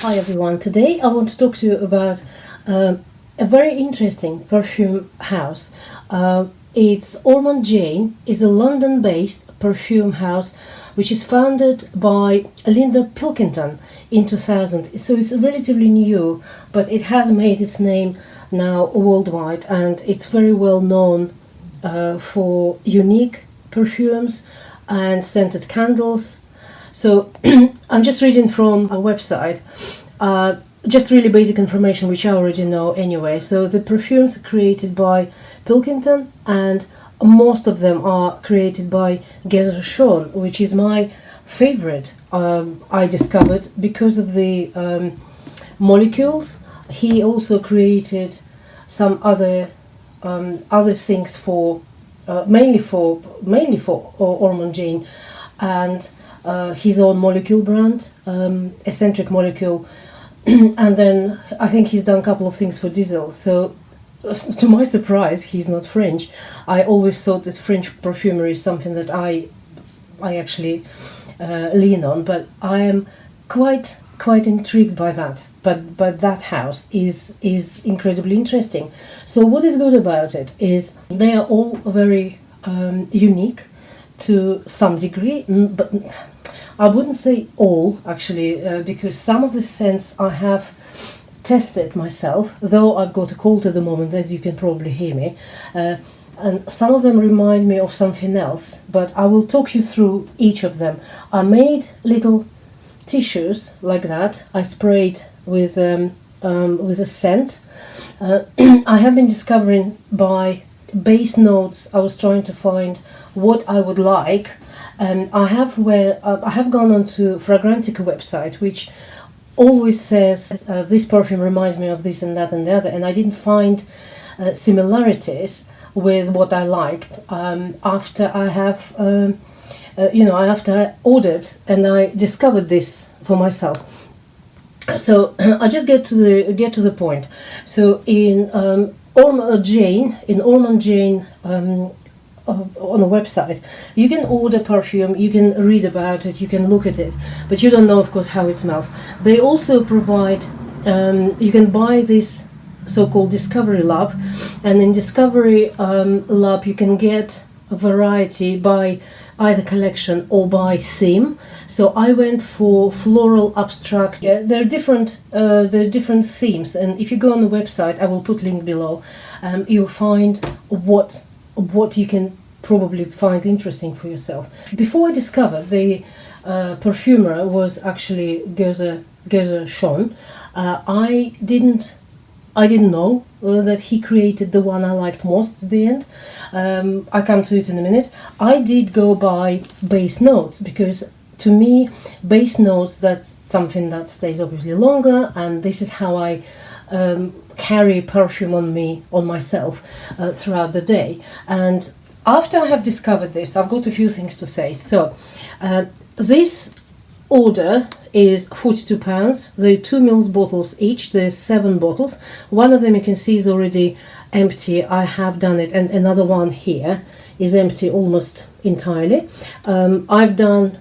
Hi everyone, today I want to talk to you about a very interesting perfume house. It's Ormonde Jayne, is a London-based perfume house which is founded by Linda Pilkington in 2000. So it's relatively new, but it has made its name now worldwide, and it's very well known for unique perfumes and scented candles. So I'm just reading from a website, just really basic information which I already know anyway. So the perfumes are created by Pilkington, and most of them are created by Gershon, which is my favorite. I discovered because of the molecules. He also created some other things for mainly for Ormonde Jayne, and his own molecule brand, eccentric molecule, and then I think he's done a couple of things for Diesel. So to my surprise, he's not French. I always thought that French perfumery is something that I actually lean on, but I am quite intrigued by that. But that house is incredibly interesting. So what is good about it is they are all very unique to some degree, but I wouldn't say all actually, because some of the scents I have tested myself, though I've got a cold at the moment, as you can probably hear me, and some of them remind me of something else, but I will talk you through each of them. I made little tissues like that. I sprayed with a scent. I have been discovering by base notes. I was trying to find what I would like, and I have gone onto Fragrantica website, which always says this perfume reminds me of this and that and the other, and I didn't find similarities with what I liked after I have after I ordered and I discovered this for myself. So I just get to the point. So in Ormonde Jayne on the website, you can order perfume, you can read about it, you can look at it, but you don't know, of course, how it smells. They also provide, you can buy this so-called Discovery Lab, and in Discovery Lab you can get a variety by either collection or by theme. So I went for floral abstract. Yeah, there are different themes, and if you go on the website, I will put link below, you'll find what you can probably find interesting for yourself. Before I discovered the perfumer was actually Gershon, I didn't know that he created the one I liked most at the end. I come to it in a minute. I did go by base notes, because to me base notes, that's something that stays obviously longer, and this is how I carry perfume on myself throughout the day. And after I have discovered this, I've got a few things to say. So this order is £42. There are 2 ml bottles each. There's 7 bottles. One of them you can see is already empty. I have done it, and another one here is empty almost entirely. I've done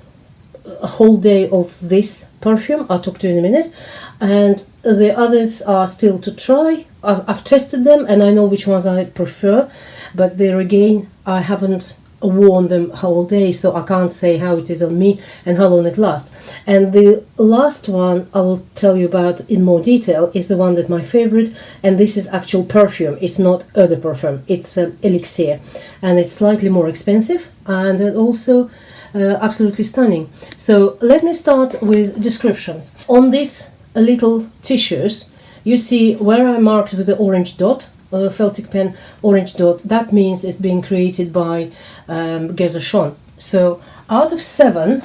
a whole day of this perfume. I'll talk to you in a minute, and the others are still to try. I've tested them and I know which ones I prefer, but there again, I haven't worn them whole day, so I can't say how it is on me and how long it lasts. And the last one I will tell you about in more detail is the one that my favorite, and this is actual perfume. It's not eau de parfum, it's Elixir, and it's slightly more expensive and also absolutely stunning. So let me start with descriptions. On these little tissues, you see where I marked with the orange dot, Celtic pen orange dot. That means it's being created by Gershon. So out of seven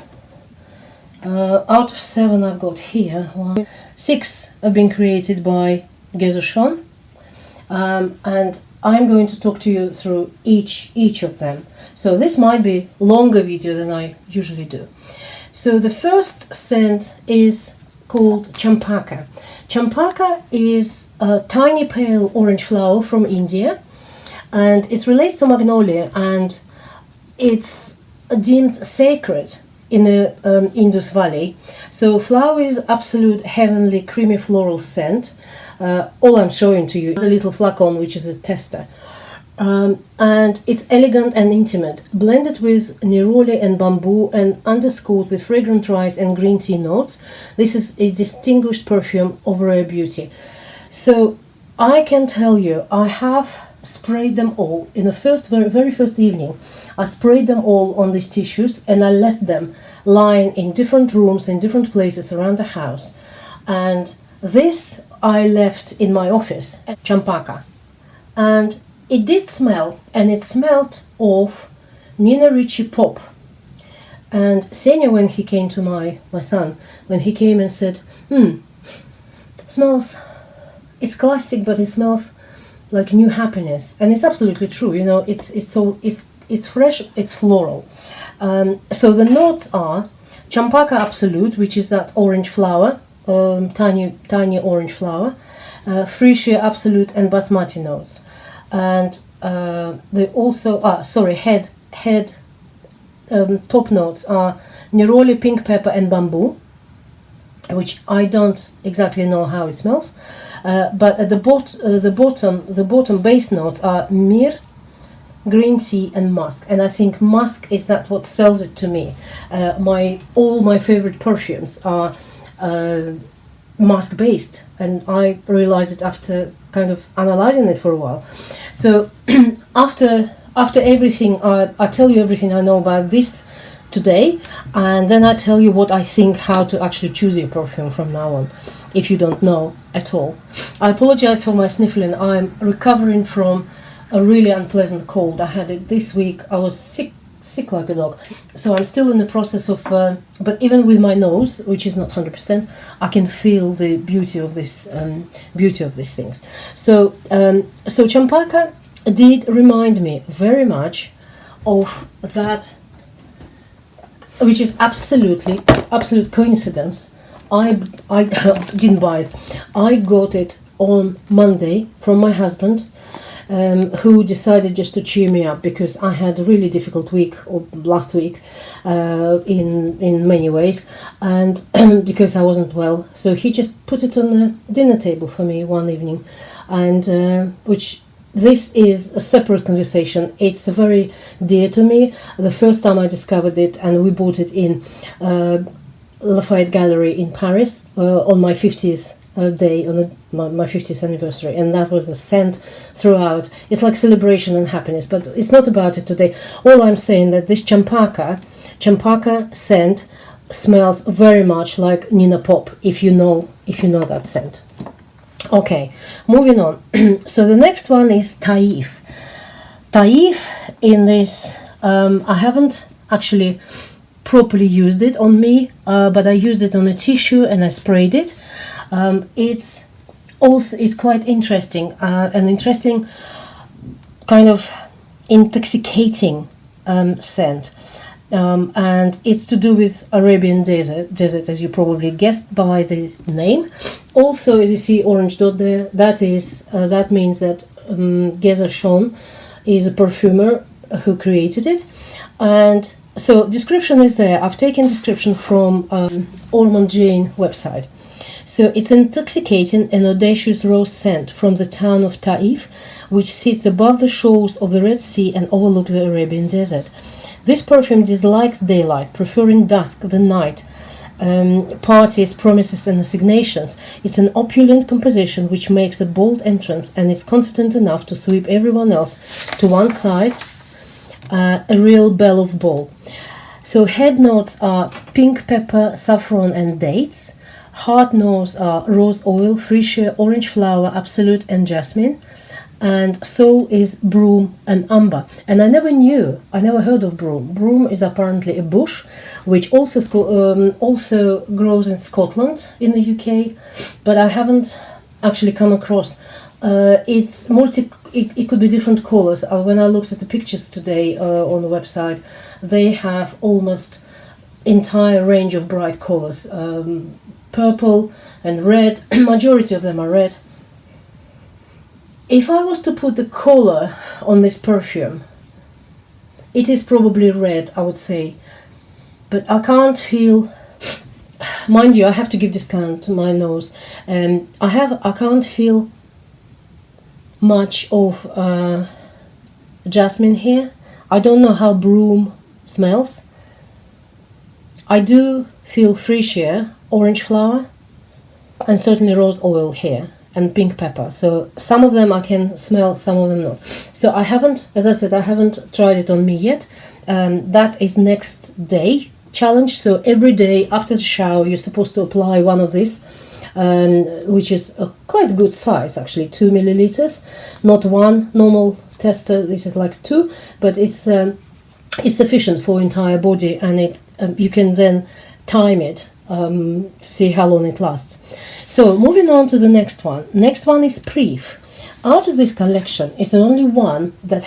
I've got here 6 have been created by Gershon, and I'm going to talk to you through each of them. So this might be longer video than I usually do. So the first scent is called Champaca. Champaca is a tiny pale orange flower from India, and it relates to magnolia, and it's deemed sacred in the Indus Valley. So flower is absolute heavenly creamy floral scent. All I'm showing to you, the little flacon, which is a tester. And it's elegant and intimate, blended with neroli and bamboo and underscored with fragrant rice and green tea notes. This is a distinguished perfume of rare beauty. So I can tell you, I have sprayed them all in the very first evening. I sprayed them all on these tissues and I left them lying in different rooms, in different places around the house. And this I left in my office at Champaca. And it did smell, and it smelled of Nina Ricci pop. And Senya, when he came to my son, when he came and said, smells, it's classic, but it smells like new happiness. And it's absolutely true, you know, it's fresh, it's floral. So the notes are Champaca Absolute, which is that orange flower, tiny orange flower, Freesia Absolute and Basmati notes. And they also top notes are neroli, pink pepper and bamboo, which I don't exactly know how it smells, but at the bottom base notes are myrrh, green tea and musk. And I think musk is that what sells it to me. All my favorite perfumes are musk based, and I realized it after kind of analyzing it for a while. So after everything, I tell you everything I know about this today, and then I tell you what I think, how to actually choose your perfume from now on, if you don't know at all. I apologize for my sniffling. I'm recovering from a really unpleasant cold. I had it this week. I was sick like a dog. So I'm still in the process of, but even with my nose, which is not 100%, I can feel the beauty of these things. So Champaca did remind me very much of that, which is absolute coincidence. I didn't buy it. I got it on Monday from my husband, who decided just to cheer me up, because I had a really difficult week, or last week, in many ways, and because I wasn't well. So he just put it on the dinner table for me one evening, and which this is a separate conversation. It's very dear to me. The first time I discovered it, and we bought it in Lafayette Gallery in Paris on my 50th day, on my 50th anniversary, and that was the scent throughout. It's like celebration and happiness, but it's not about it today. All I'm saying that this Champaca scent smells very much like Nina Pop, if you know that scent. Okay, moving on. So the next one is Taif. Taif, in this, I haven't actually properly used it on me, but I used it on a tissue and I sprayed it. It's quite interesting, an interesting kind of intoxicating scent, and it's to do with Arabian desert, as you probably guessed by the name. Also, as you see, orange dot there, that means that Geza Shon is a perfumer who created it. And so description is there. I've taken description from Ormonde Jayne website. So it's an intoxicating and audacious rose scent from the town of Taif, which sits above the shores of the Red Sea and overlooks the Arabian desert. This perfume dislikes daylight, preferring dusk, the night, parties, promises and assignations. It's an opulent composition which makes a bold entrance, and is confident enough to sweep everyone else to one side, a real belle of ball. So head notes are pink pepper, saffron and dates. Heart notes are rose oil, freesia, orange flower, absolute and jasmine. And soul is broom and amber. And I never heard of broom. Broom is apparently a bush which also grows in Scotland, in the UK, but I haven't actually come across. It could be different colors. When I looked at the pictures today on the website, they have almost entire range of bright colors, purple and red. Majority of them are red. If I was to put the color on this perfume, it is probably red, I would say, but I can't feel Mind you, I have to give discount to my nose. I can't feel much of jasmine here. I don't know how broom smells. I do feel freesia, orange flower, and certainly rose oil here, and pink pepper. So some of them I can smell, some of them not. So I haven't, as I said, I haven't tried it on me yet. That is next day challenge. So every day after the shower you're supposed to apply one of these, which is a quite good size actually, 2 milliliters, not one normal tester. This is like 2, but it's sufficient for entire body, and it you can then time it to see how long it lasts. So moving on to the next one. Next one is Prive. Out of this collection is the only one that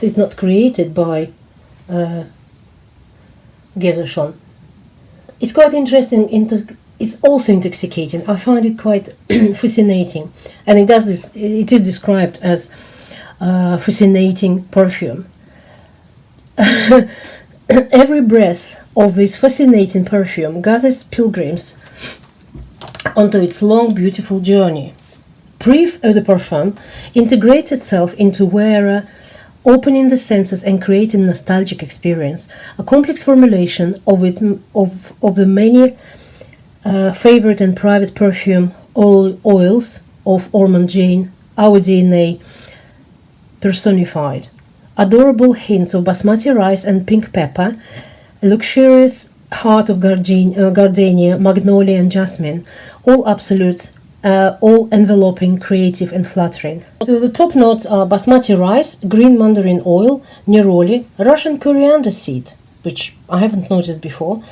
is not created by Gezershon. It's quite interesting. It's also intoxicating. I find it quite fascinating, and it is described as fascinating perfume. Every breath of this fascinating perfume gathers pilgrims onto its long, beautiful journey. Prive Eau de Parfum integrates itself into wearer, opening the senses and creating nostalgic experience. A complex formulation of the many favorite and private perfume oils of Ormonde Jayne, our DNA personified. Adorable hints of basmati rice and pink pepper, a luxurious heart of gardenia, magnolia and jasmine, all absolute, all enveloping, creative and flattering. So the top notes are basmati rice, green mandarin oil, neroli, Russian coriander seed, which I haven't noticed before,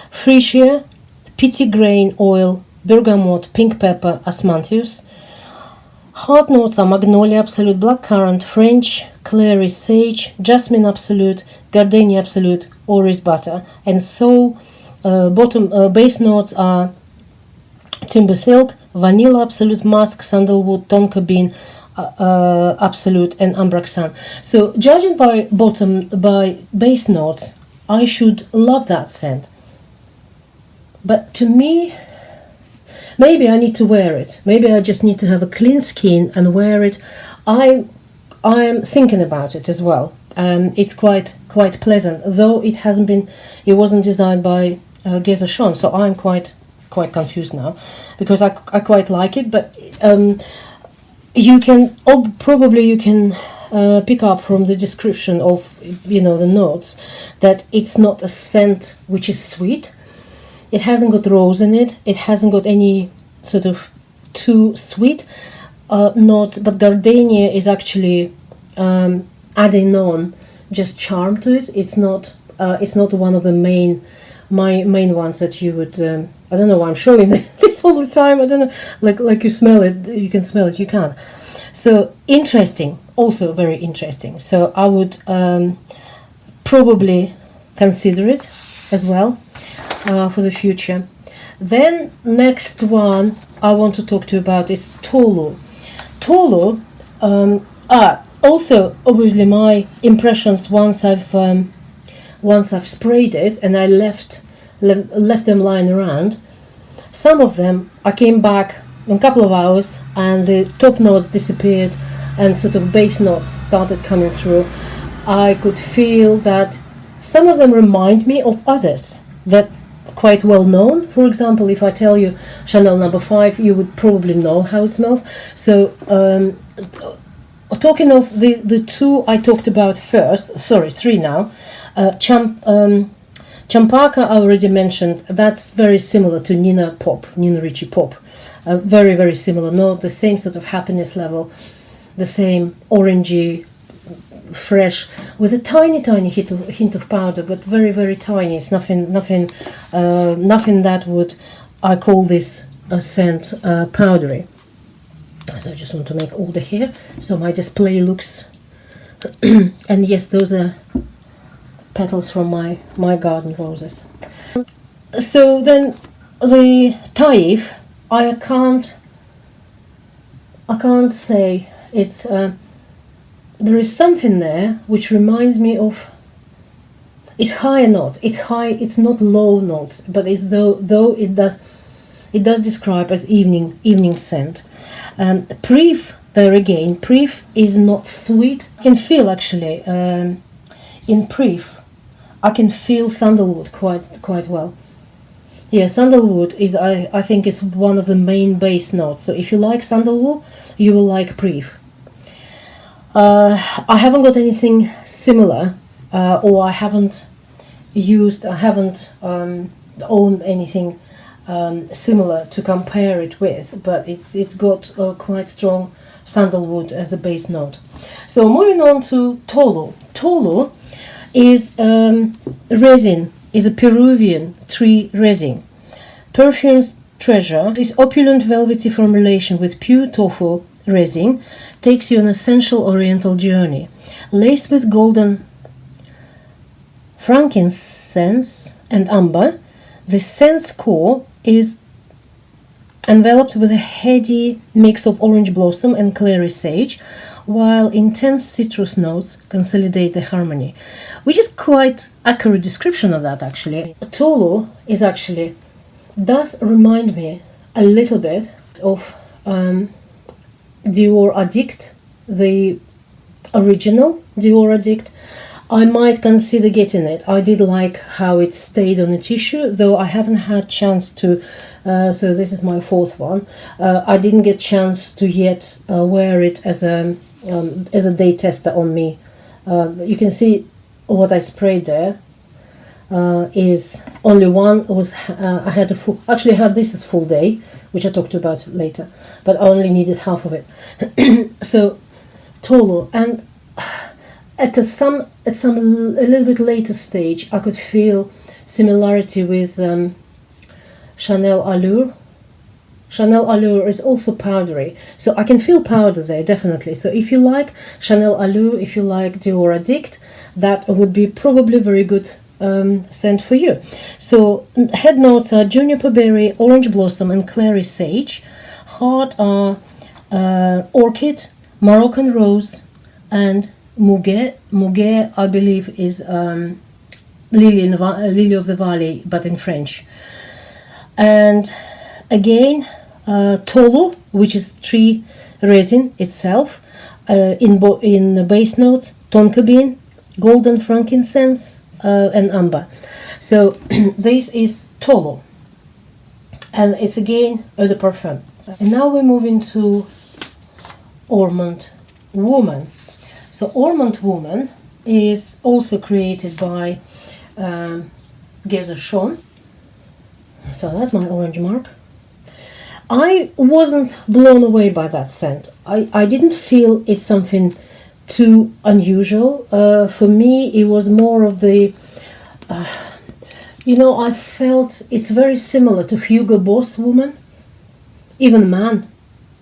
freesia, peaty grain oil, bergamot, pink pepper, Osmanthus. Heart notes are magnolia absolute, blackcurrant, French clary sage, jasmine absolute, gardenia absolute, orris butter, and soul. Base notes are timber silk, vanilla absolute, musk, sandalwood, tonka bean absolute, and ambraxan. So judging by base notes, I should love that scent. But to me, maybe I need to wear it. Maybe I just need to have a clean skin and wear it. I'm thinking about it as well. It's quite pleasant, though it wasn't designed by Gezershon, so I'm quite confused now, because I quite like it. But you can pick up from the description of the notes that it's not a scent which is sweet. It hasn't got rose in it. It hasn't got any sort of too sweet notes, but gardenia is actually adding on just charm to it. It's not one of the main ones that you would. I don't know why I'm showing this all the time. I don't know, like you smell it, you can smell it, you can't. So interesting, also very interesting. So I would probably consider it as well for the future. Then next one I want to talk to you about is Tolu. Tolu, also obviously my impressions once I've sprayed it and I left them lying around. Some of them I came back in a couple of hours and the top notes disappeared and sort of base notes started coming through. I could feel that some of them remind me of others that quite well known. For example, if I tell you Chanel No. 5, you would probably know how it smells. So talking of the two I talked about first, sorry, 3 now. Champaca I already mentioned. That's very similar to Nina Ricci Pop. Very, very similar note, the same sort of happiness level, the same orangey, fresh, with a tiny hint of powder, but very, very tiny. It's nothing that would I call this a scent powdery. So I just want to make order here so my display looks and yes, those are petals from my garden roses. So then the Taif, I can't say it's there is something there which reminds me of It's higher notes. It's high. It's not low notes, but it's though it does describe as evening scent. Prive, there again, Prive is not sweet. I can feel actually in Prive, I can feel sandalwood quite well. Yeah, sandalwood is I think is one of the main base notes. So if you like sandalwood, you will like Prive. I haven't got anything similar, or I haven't owned anything similar to compare it with, but it's got quite strong sandalwood as a base note. So moving on to Tolu. Tolu is resin, is a Peruvian tree resin. Perfumes treasure. This opulent velvety formulation with pure tofu resin takes you on an essential oriental journey. Laced with golden frankincense and amber, the scent's core is enveloped with a heady mix of orange blossom and clary sage, while intense citrus notes consolidate the harmony, which is quite accurate description of that actually. Tolu is actually does remind me a little bit of Dior Addict, the original Dior Addict. I might consider getting it. I did like how it stayed on the tissue, though I haven't had chance to. So this is my fourth one. I didn't get chance to yet wear it as a day tester on me. You can see what I sprayed there. Is only one was I had a full, actually I had this as full day, which I talked about later, but I only needed half of it. So Tolu, and at a little bit later stage I could feel similarity with Chanel Allure. Chanel Allure is also powdery, so I can feel powder there definitely. So if you like Chanel Allure, if you like Dior Addict, that would be probably very good scent for you. So head notes are juniper berry, orange blossom and clary sage. Heart are orchid, Moroccan rose and muguet. Muguet I believe is lily of the valley, but in French. And again Tolu, which is tree resin itself, in the base notes tonka bean, golden frankincense and amber. So this is Tolu, and it's again eau de parfum. And now we move into Ormonde Woman. So Ormonde Woman is also created by Gezershon. So that's my orange mark. I wasn't blown away by that scent. I didn't feel it's something too unusual. For me, it was more of the, I felt it's very similar to Hugo Boss Woman, even Man.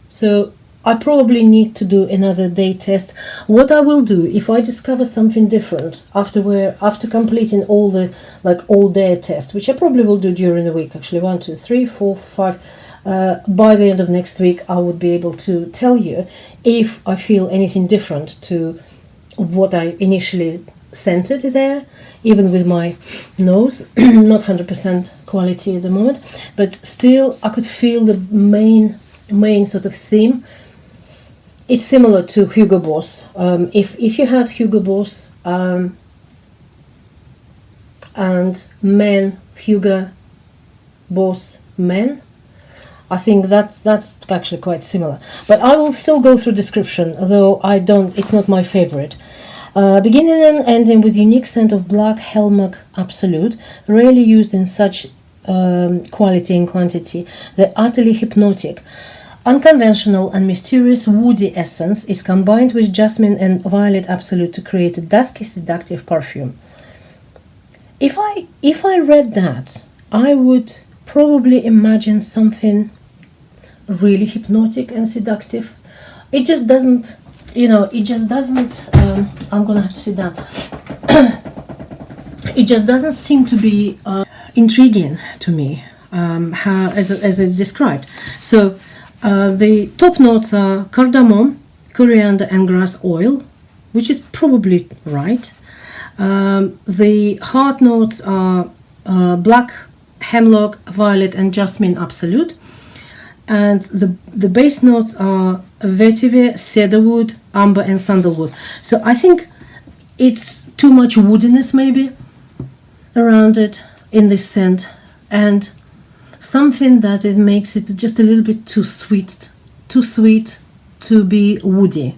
So I probably need to do another day test. What I will do, if I discover something different after completing all the all day test, which I probably will do during the week, actually 1, 2, 3, 4, 5. By the end of next week, I would be able to tell you if I feel anything different to what I initially scented there, even with my nose. Not 100% quality at the moment, but still I could feel the main sort of theme. It's similar to Hugo Boss. If you had Hugo Boss and men, Hugo Boss men, I think that's actually quite similar. But I will still go through description, though it's not my favorite. Beginning and ending with unique scent of black Helmach Absolute, rarely used in such quality and quantity. The utterly hypnotic, unconventional and mysterious woody essence is combined with jasmine and violet absolute to create a dusky, seductive perfume. If I read that, I would probably imagine something really hypnotic and seductive. It just doesn't, I'm gonna have to sit down. It just doesn't seem to be intriguing to me, as it described. So the top notes are cardamom, coriander and grass oil, which is probably right. The heart notes are black, hemlock, violet, and jasmine absolute. And the base notes are vetiver, cedarwood, amber, and sandalwood. So I think it's too much woodiness maybe around it in this scent, and something that it makes it just a little bit too sweet to be woody,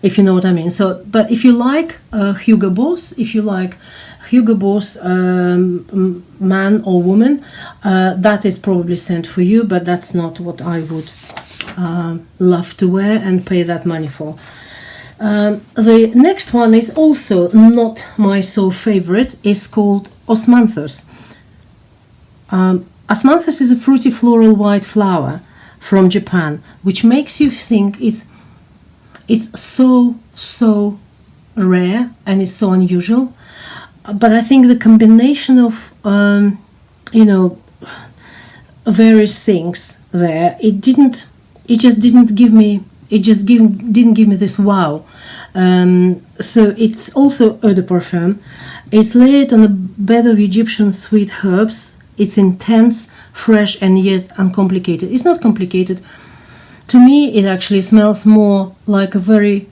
if you know what I mean. So, but if you like Hugo Boss, man or woman, that is probably scent for you, but that's not what I would love to wear and pay that money for. The next one is also not my so favorite. It's called Osmanthus. Osmanthus is a fruity floral white flower from Japan, which makes you think it's so rare and it's so unusual. But I think the combination of various things there, it just didn't give me this wow. So it's also eau de parfum. It's laid on a bed of Egyptian sweet herbs. It's intense, fresh, and yet uncomplicated. It's not complicated. To me, it actually smells more like a very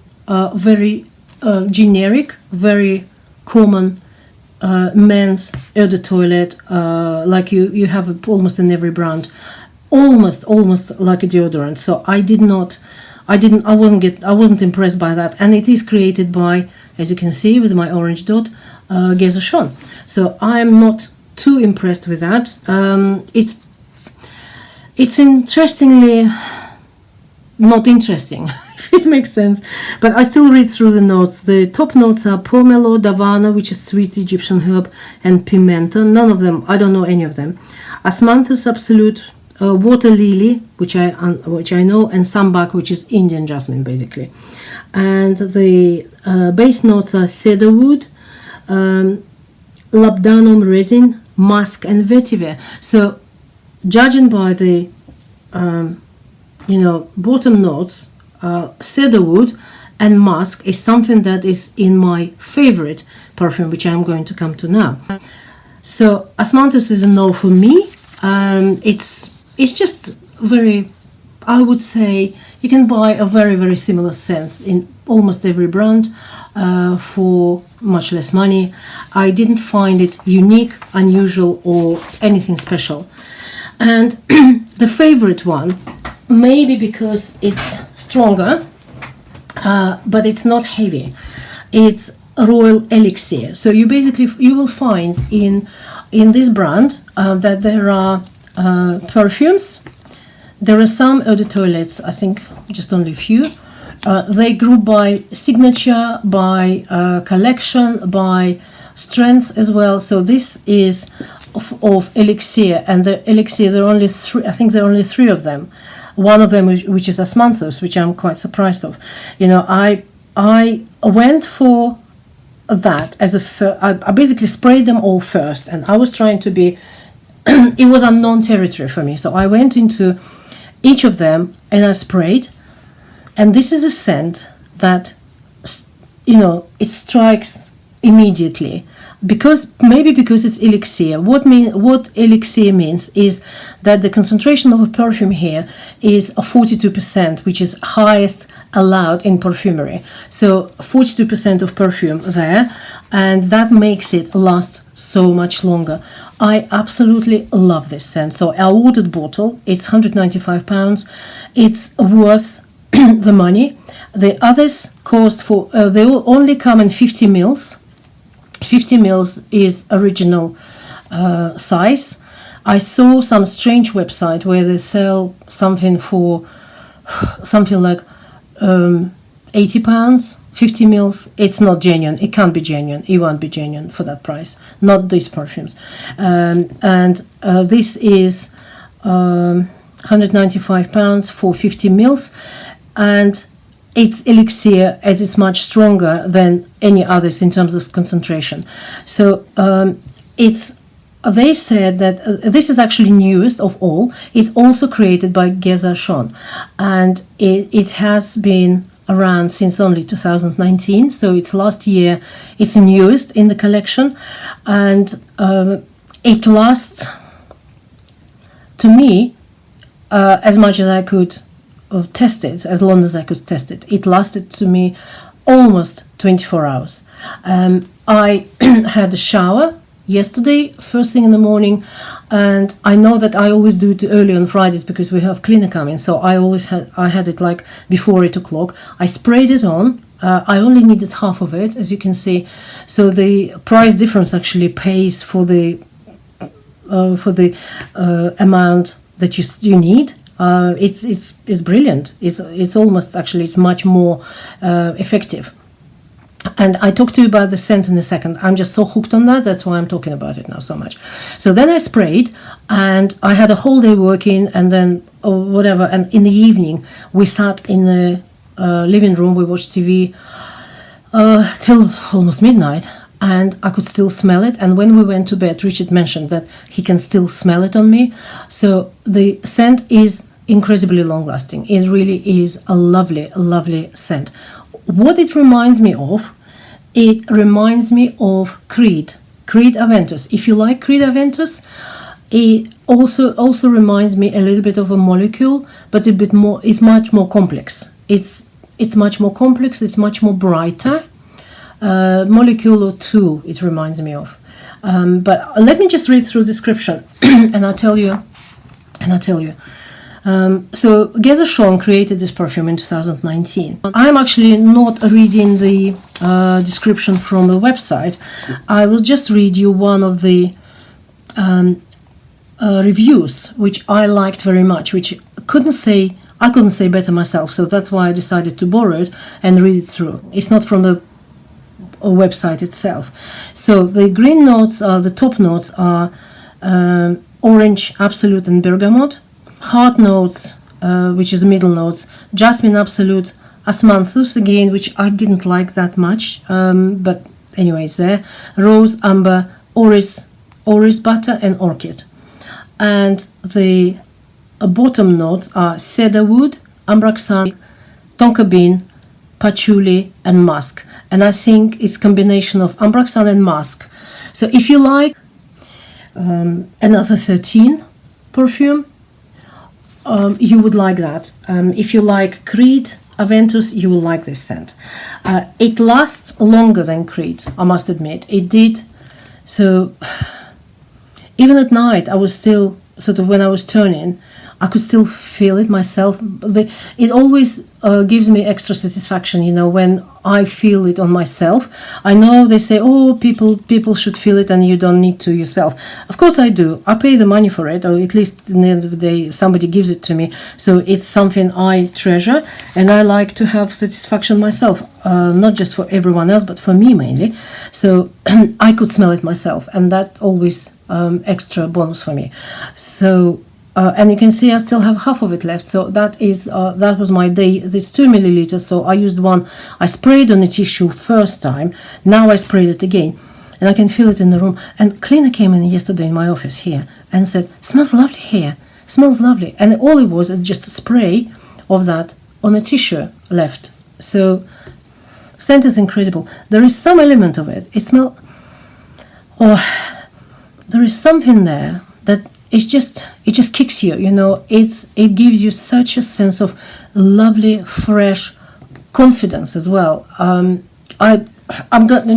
generic, very common men's eau de toilette, like you have almost in every brand, almost like a deodorant. So I wasn't impressed by that, and it is created by, as you can see with my orange dot, Geza Shon. So I am not too impressed with that. It's interestingly not interesting, if it makes sense, but I still read through the notes. The top notes are pomelo, davana, which is sweet Egyptian herb, and pimento. None of them, I don't know any of them. Osmanthus absolute, water lily, which I know, and sambac, which is Indian jasmine basically. And the base notes are cedarwood, labdanum resin, musk, and vetiver. So judging by the bottom notes, cedarwood and musk is something that is in my favorite perfume, which I'm going to come to now. So Osmanthus is a no for me. It's just very, I would say you can buy a very similar scent in almost every brand for much less money. I didn't find it unique, unusual, or anything special. And the favorite one, maybe because it's stronger, but it's not heavy, it's Royal Elixir. So you will find in this brand that there are perfumes. There are some eau de toilettes, I think just only a few. They group by signature, by collection, by strength as well. So this is of Elixir, and the Elixir, there are only three. I think there are only three of them. One of them, which is Osmanthus, which I'm quite surprised of. I went for that as I basically sprayed them all first, and I was trying to be. It was unknown territory for me, so I went into each of them and I sprayed. And this is a scent that, it strikes immediately, because it's Elixir. What Elixir means is that the concentration of a perfume here is 42%, which is highest allowed in perfumery. So 42% of perfume there, and that makes it last so much longer. I absolutely love this scent. So our watered bottle, it's £195. It's worth the money. The others cost they will only come in 50 mils. 50 mils is original size. I saw some strange website where they sell something for something like £80, 50 mils. It's not genuine. It can't be genuine. It won't be genuine for that price. Not these perfumes. This is £195 for 50 mils, and it's Elixir, as it's much stronger than any others in terms of concentration. So they said that this is actually newest of all. It's also created by Geza Shon, and it has been around since only 2019, so it's last year. It's the newest in the collection, and it lasts to me as much as I could test it, as long as I could test it. It lasted to me almost 24 hours. I had a shower yesterday, first thing in the morning, and I know that I always do it early on Fridays because we have cleaner coming, so I had it like before 8 o'clock. I sprayed it on. I only needed half of it, as you can see, so the price difference actually pays for the amount that you need. It's brilliant. It's almost, actually it's much more effective. And I talk to you about the scent in a second. I'm just so hooked on that. That's why I'm talking about it now so much. So then I sprayed, and I had a whole day working, and then whatever. And in the evening, we sat in the living room. We watched TV till almost midnight, and I could still smell it. And when we went to bed, Richard mentioned that he can still smell it on me. So the scent is incredibly long-lasting. It really is a lovely, lovely scent. What it reminds me of, it reminds me of Creed Aventus. If you like Creed Aventus, it also reminds me a little bit of a molecule, but a bit more. It's much more complex. It's much more complex. It's much more brighter. Molecule or two, it reminds me of. But let me just read through the description, and I'll tell you. So Gezershon created this perfume in 2019. I'm actually not reading the description from the website. I will just read you one of the reviews, which I liked very much, which I couldn't say better myself. So that's why I decided to borrow it and read it through. It's not from the website itself. So the green notes are, the top notes are orange, absolute, and bergamot. Heart notes, which is the middle notes, jasmine, absolute, osmanthus again, which I didn't like that much, but anyway, it's there. Rose, amber, orris butter, and orchid. And the bottom notes are cedarwood, ambraxan, tonka bean, patchouli, and musk. And I think it's combination of ambraxan and musk. So if you like another 13 perfume, you would like that. If you like Creed Aventus, you will like this scent. It lasts longer than Creed, I must admit. It did. So even at night, I was still sort of, when I was turning, I could still feel it myself. It always gives me extra satisfaction, you know, when I feel it on myself. I know they say, oh, people should feel it and you don't need to yourself. Of course I do. I pay the money for it, or at least in the end of the day, somebody gives it to me. So it's something I treasure, and I like to have satisfaction myself, not just for everyone else, but for me mainly. So I could smell it myself, and that always extra bonus for me. So and you can see I still have half of it left. So that was my day. This 2 milliliters. So I used one. I sprayed on the tissue first time. Now I sprayed it again, and I can feel it in the room. And cleaner came in yesterday in my office here and said, "Smells lovely here. Smells lovely." And all it was just a spray of that on a tissue left. So scent is incredible. There is some element of it. There is something there that it just kicks you, you know. It gives you such a sense of lovely, fresh confidence as well. I'm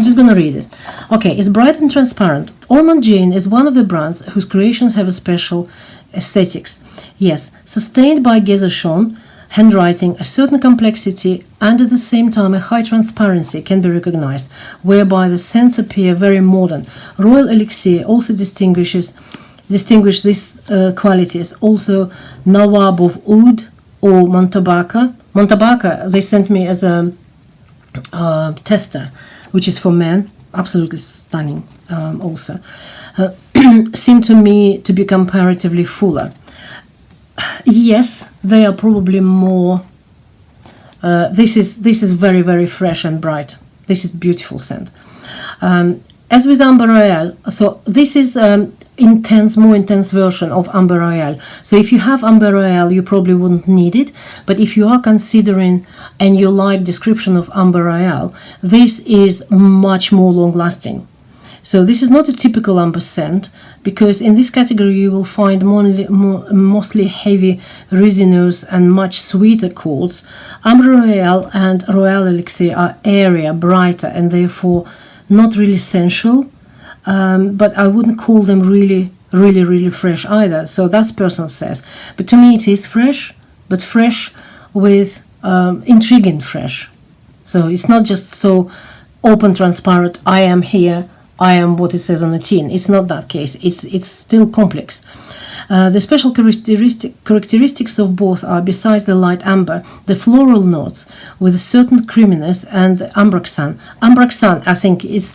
just gonna read it. Okay, it's bright and transparent. Ormonde Jayne is one of the brands whose creations have a special aesthetics. Yes, sustained by Gezershon handwriting, a certain complexity and at the same time a high transparency can be recognized, whereby the scents appear very modern. Royal Elixir also distinguish these qualities. Also Nawab of Oud or Montabaca. Montabaca they sent me as a tester, which is for men, absolutely stunning. Also seem to me to be comparatively fuller. Yes, they are probably more. This is very, very fresh and bright. This is beautiful scent. As with Amber Royale, so this is more intense version of Amber Royale. So if you have Amber Royale, you probably wouldn't need it. But if you are considering and you like description of Amber Royale, this is much more long lasting. So this is not a typical amber scent, because in this category you will find mostly heavy resinous and much sweeter chords. Amber Royale and Royal Elixir are airier, brighter, and therefore not really sensual, but I wouldn't call them really fresh either. So that's personal says. But to me it is fresh, but fresh with intriguing fresh. So it's not just so open, transparent, I am here, I am what it says on the tin. It's not that case. It's still complex. The special characteristics of both are, besides the light amber, the floral notes with a certain creaminess and ambraxan. Ambraxan, I think, is...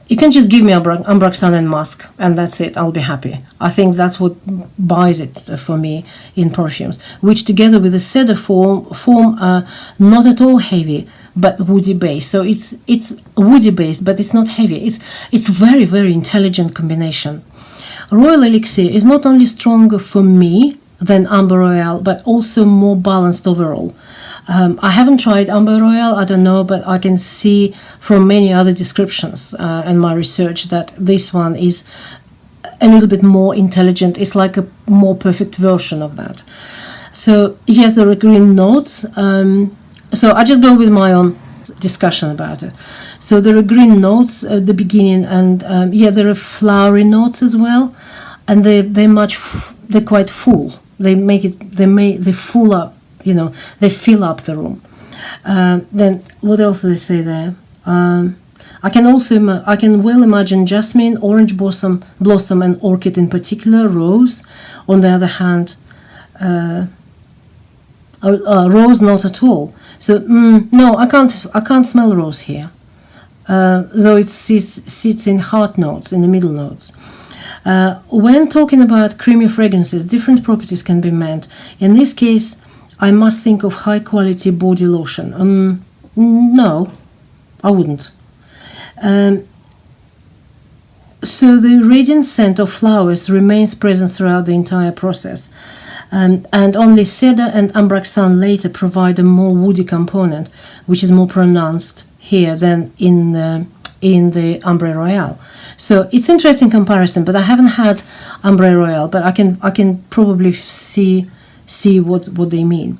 You can just give me ambraxan and musk, and that's it. I'll be happy. I think that's what buys it for me in perfumes, which together with the cedar form not at all heavy, but woody base. So it's woody base, but it's not heavy. It's very intelligent combination. Royal Elixir is not only stronger for me than Amber Royale, but also more balanced overall. I haven't tried Amber Royale, I don't know, but I can see from many other descriptions and my research that this one is a little bit more intelligent. It's like a more perfect version of that. So here's the green notes. So I just go with my own discussion about it. So there are green notes at the beginning, and there are flowery notes as well, and they're quite full. They full up. They fill up the room. Then what else do they say there? I can well imagine jasmine, orange blossom, and orchid in particular. Rose, on the other hand, rose not at all. So no, I can't smell rose here. Though it sits in heart notes, in the middle notes. When talking about creamy fragrances, different properties can be meant. In this case, I must think of high quality body lotion. No, I wouldn't. So the radiant scent of flowers remains present throughout the entire process. And only cedar and ambraxan later provide a more woody component, which is more pronounced here than in the Amber Royale. So it's interesting comparison, but I haven't had Amber Royale, but I can probably see what they mean.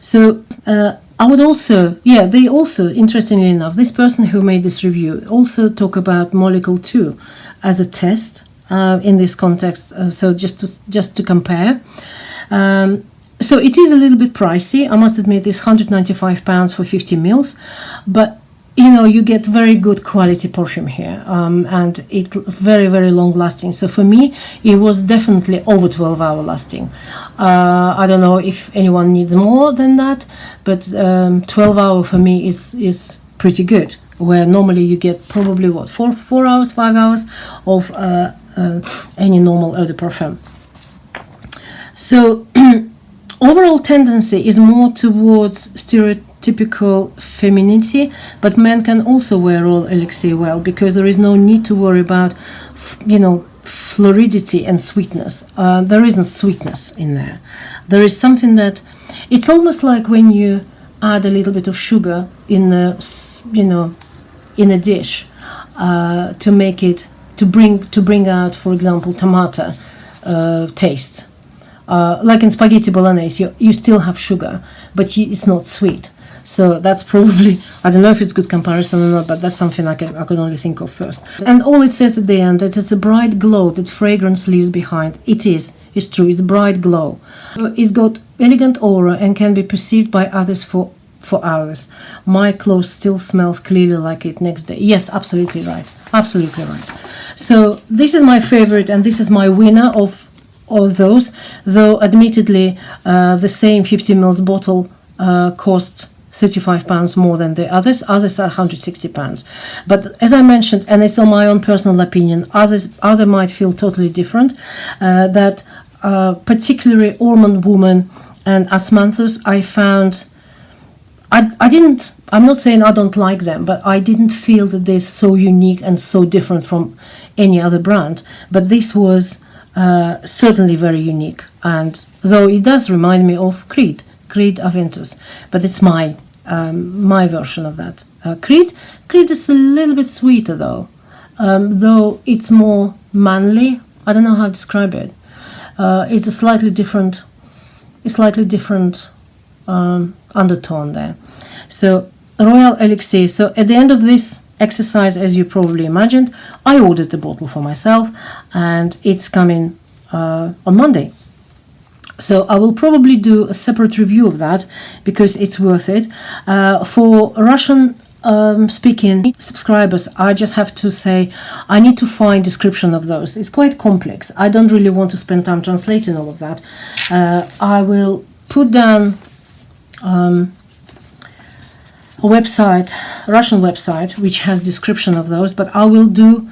So I would also, they also, interestingly enough, this person who made this review also talk about Molecule 2 as a test in this context. So just to compare. So it is a little bit pricey. I must admit, it's £195 for 50 mils, but you get very good quality perfume here, and it very long lasting. So for me, it was definitely over 12-hour lasting. I don't know if anyone needs more than that, but 12-hour for me is pretty good. Where normally you get probably 4 hours, 5 hours of any normal eau de parfum. So overall tendency is more towards stereotypical femininity, but men can also wear Royal Elixir well, because there is no need to worry about floridity and sweetness. There isn't sweetness in there. There is something that it's almost like when you add a little bit of sugar in a dish to bring out, for example, tomato taste. Like in spaghetti bolognese, you still have sugar, but it's not sweet. So that's probably, I don't know if it's good comparison or not, but that's something I could only think of first. And all it says at the end, that it's a bright glow that fragrance leaves behind. It's true, it's bright glow. It's got elegant aura and can be perceived by others for hours. My clothes still smells clearly like it next day. Yes, absolutely right. So this is my favorite, and this is my winner of all those, though admittedly the same 50 ml bottle costs £35 more than the others are £160. But as I mentioned, and it's on my own personal opinion, other might feel totally different, that particularly Ormonde Woman and Osmanthus, I found I'm not saying I don't like them, but I didn't feel that they're so unique and so different from any other brand. But this was certainly very unique. And though it does remind me of Creed Aventus, but it's my version of that. Creed is a little bit sweeter though it's more manly. I don't know how to describe it. It's a slightly different undertone there. So Royal Elixir. So at the end of this exercise, as you probably imagined, I ordered the bottle for myself, and it's coming on Monday. So I will probably do a separate review of that because it's worth it. For Russian speaking subscribers, I just have to say I need to find description of those. It's quite complex. I don't really want to spend time translating all of that. I will put down a website, Russian website, which has description of those, but I will do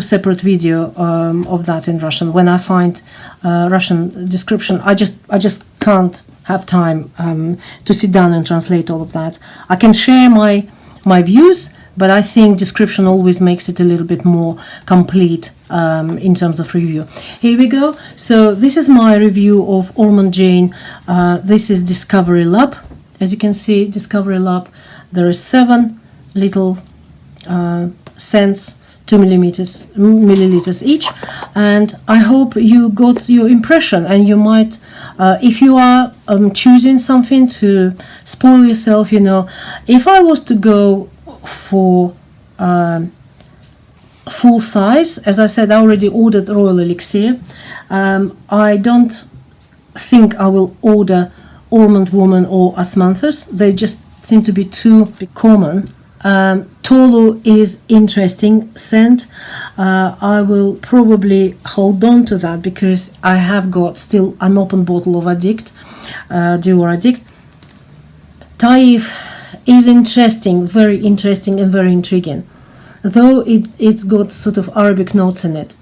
separate video of that in Russian when I find Russian description. I just can't have time to sit down and translate all of that. I can share my views, but I think description always makes it a little bit more complete in terms of review. Here we go. So this is my review of Ormonde Jayne. This is Discovery Lab. As you can see, Discovery Lab, there are 7 little scents, 2 milliliters each, and I hope you got your impression, and you might, if you are choosing something to spoil yourself, you know, if I was to go for full size, as I said, I already ordered Royal Elixir. I don't think I will order Ormonde Woman or Osmanthus. They just seem to be too common. Tolu is interesting scent. I will probably hold on to that because I have got still an open bottle of Dior Addict. Taif is interesting, very interesting and very intriguing. Though it's got sort of Arabic notes in it,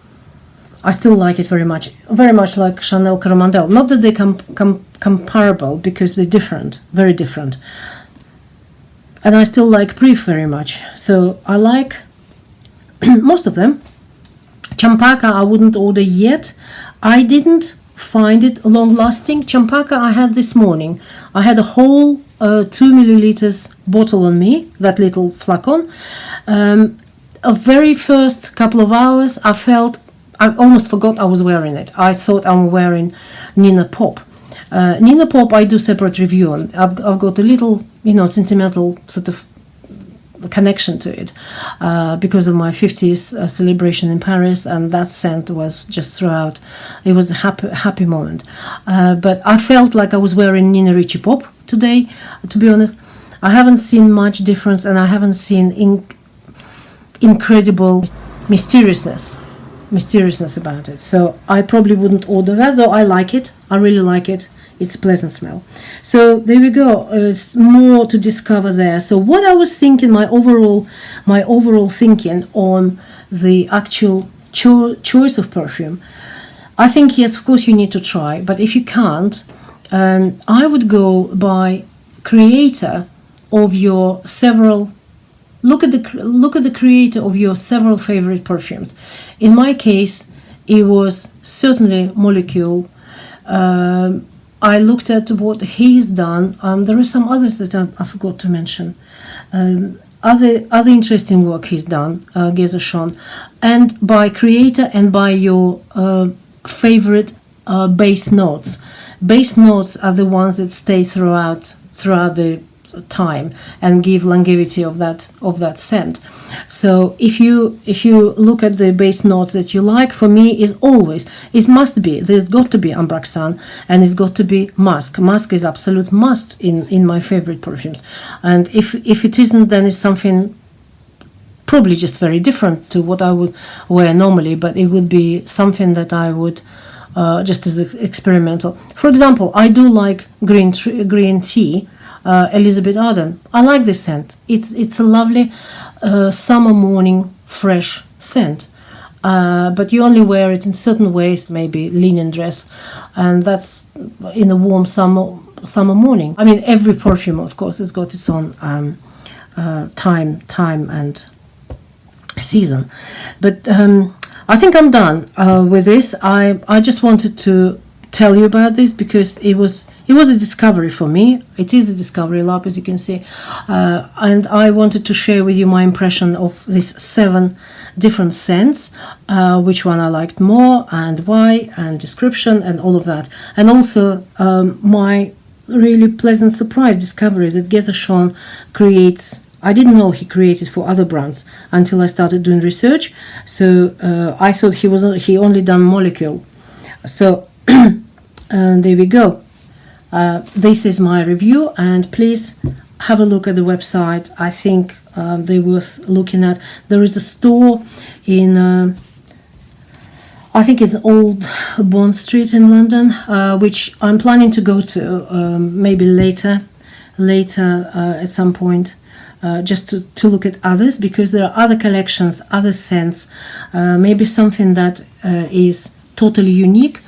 I still like it very much like Chanel Coromandel. Not that they comparable, because they're different, very different. And I still like Prive very much. So I like most of them. Champaca I wouldn't order yet. I didn't find it long lasting. Champaca I had this morning. I had a whole 2 milliliters bottle on me, that little flacon. A very first couple of hours I almost forgot I was wearing it. I thought I was wearing Nina Pop. Nina Pop I do separate review on. I've got a little, sentimental sort of connection to it because of my 50th celebration in Paris, and that scent was just throughout. It was a happy moment. But I felt like I was wearing Nina Ricci Pop today, to be honest. I haven't seen much difference, and I haven't seen incredible mysteriousness about it. So I probably wouldn't order that, though I like it. I really like it. It's a pleasant smell. So there we go. There's more to discover there. So what I was thinking, my overall thinking on the actual choice of perfume, I think, yes, of course you need to try, but if you can't, I would go by creator of your several. Look at the creator of your several favorite perfumes. In my case, it was certainly Molecule. I looked at what he's done. There are some others that I forgot to mention. Other interesting work he's done, Gezershon, and by creator and by your favorite base notes. Base notes are the ones that stay throughout the time and give longevity of that scent. So if you look at the base notes that you like, for me is always, there's got to be Ambraxan, and it's got to be musk. Musk is absolute must in my favorite perfumes, and if it isn't, then it's something probably just very different to what I would wear normally, but it would be something that I would just as experimental. For example, I do like green tea, Elizabeth Arden. I like this scent. It's a lovely summer morning fresh scent, but you only wear it in certain ways, maybe linen dress, and that's in a warm summer morning. I mean, every perfume, of course, has got its own time and season, but I think I'm done with this. I just wanted to tell you about this because it was a discovery for me. It is a discovery lab, as you can see, and I wanted to share with you my impression of these 7 different scents, which one I liked more and why, and description and all of that, and also my really pleasant surprise discovery that Gesashon creates. I didn't know he created for other brands until I started doing research. So I thought he only done molecule. So there we go. This is my review, and please have a look at the website. I think they're worth looking at. There is a store in I think it's Old Bond Street in London, which I'm planning to go to maybe later at some point. Just to look at others, because there are other collections, other scents, maybe something that is totally unique.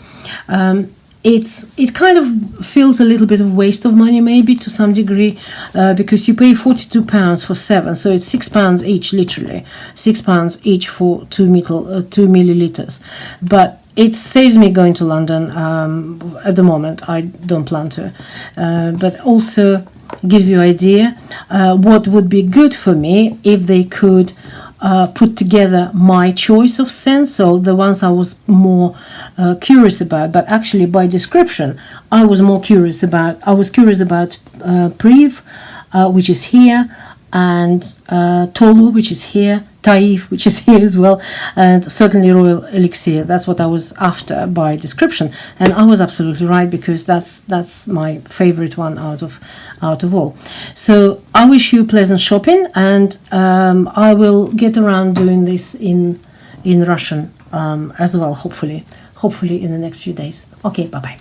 It kind of feels a little bit of waste of money, maybe to some degree, because you pay £42 for 7, so it's £6 each, literally £6 each for 2 milliliters. But it saves me going to London. At the moment, I don't plan to, but also gives you idea what would be good for me if they could put together my choice of scents, so the ones I was more curious about. But actually, by description, I was curious about Prive, which is here, and Tolu, which is here, Taif, which is here as well, and certainly Royal Elixir. That's what I was after by description, and I was absolutely right, because that's my favorite one out of all. So I wish you pleasant shopping, and I will get around doing this in Russian as well, hopefully in the next few days. Okay, bye bye.